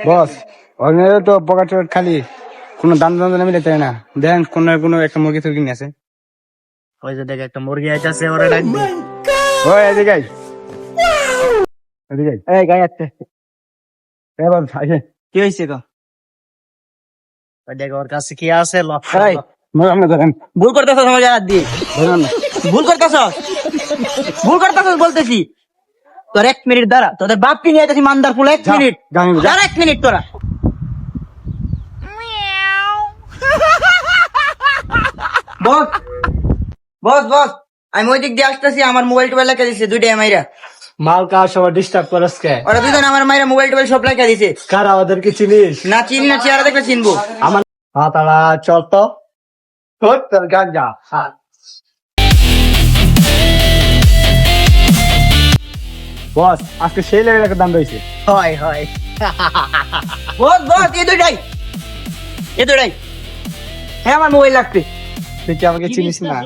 বস ওখানে তো পকেট খালি কোনো দাম দাম মিলে তাই না, দেখেন কোনো একটা মুরগি তুর্গি নিয়ে আছে। ওই যে দেখ একটা মুরগি আইতাছে, ওরে ডাক দে। ওই এদিকে আয়, এদিকে আয়। এই গায় আসছে। এ বস আইসে। কি হইছে গো? ওই দেখ ওর কাছে কি আছে, লক্ষ এই আপনি ধরেন, ভুল করতেছস আমার জায়গা দিয়ে। ধরেন না। ভুল করতেছস, ভুল করতেছস বলতেছি। তোর 1 মিনিট দাঁড়া, তোদের বাপকে নিয়ে আইতাছি মান্দার ফুল। 1 যা, মিনিট গাঙি যা। দাঁড়া, 1 মিনিট তোরা। বস বস বস, আমি ওই দিক দিয়ে আসতেছি, আমার মোবাইল টোবাইল লেখা দিছে দুইটাই মাইরা। মাল কার সময় ডিস্টার্ব করস কে? ওরা দুজন আমার মাইরা মোবাইল টোবাইল সব লেখা দিছে। কার ওদেরকে চিনিস? না চিনি না, চেহারা দেখলে চিনবো। আমার হ্যাঁ তারা চল তো তোর গাঞ্জা। বস আজকে সেই লেভেলের একটা দাম রয়েছে। হয় হয়। বস বস, এই দুইটাই, এই দুইটাই। হ্যাঁ আমার মোবাইল লাগবে। তুই কি আমাকে চিনিস না?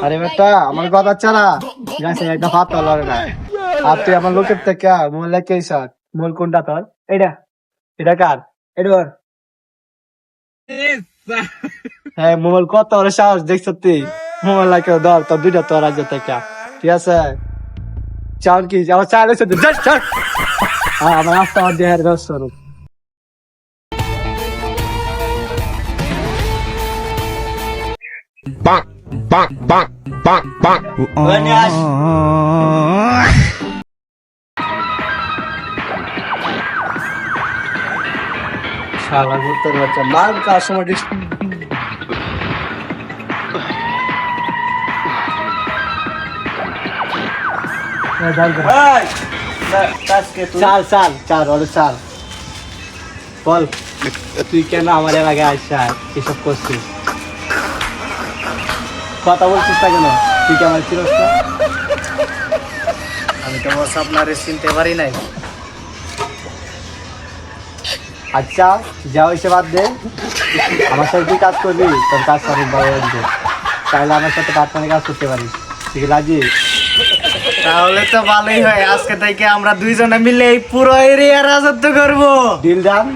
আরে বেটা আমার কথা ছাড়া গাছে একটা ভাত লড়ে না। আর তুই আমার লোকের থেকে মোবাইল লেখে সাথ মোবাইল কোনটা তোর? এইটা এটা কার? এটা ওর। হ্যাঁ মোবাইল কত ওর সাহস দেখছ তুই? মোবাইল লাগে ধর তোর দুইটা তোর আগে থেকে, ঠিক আছে? চাল কি আমার চাল এসে আমার রাস্তা আমার দেহের ব্যবস্থা করুক। bonk, bonk, bonk, bonk, bonk. শালা ঘুরতে বাচ্চা মাল কার সময় চাল চাল চাল ওরে চাল বল, তুই কেন আমার এলাকায় আসা এসব করছিস? কথা বলছিস না কেন? তুই কি আমার চিরস না? আমি তো বস আপনারে চিনতে পারি নাই। আচ্ছা যা হয়েছে বাদ দে, আমার সাথে তুই কাজ করবি, তোর কাজ অনেক বড় লাগবে, তাহলে আমার সাথে পার্টনারে কাজ করতে পারিস, তুই কি রাজি? তাহলে তো ভালোই হয়, আজকে থেকে আমরা দুইজনে মিলে এই পুরো এরিয়া রাজত্ব করবো। ডিল ডান।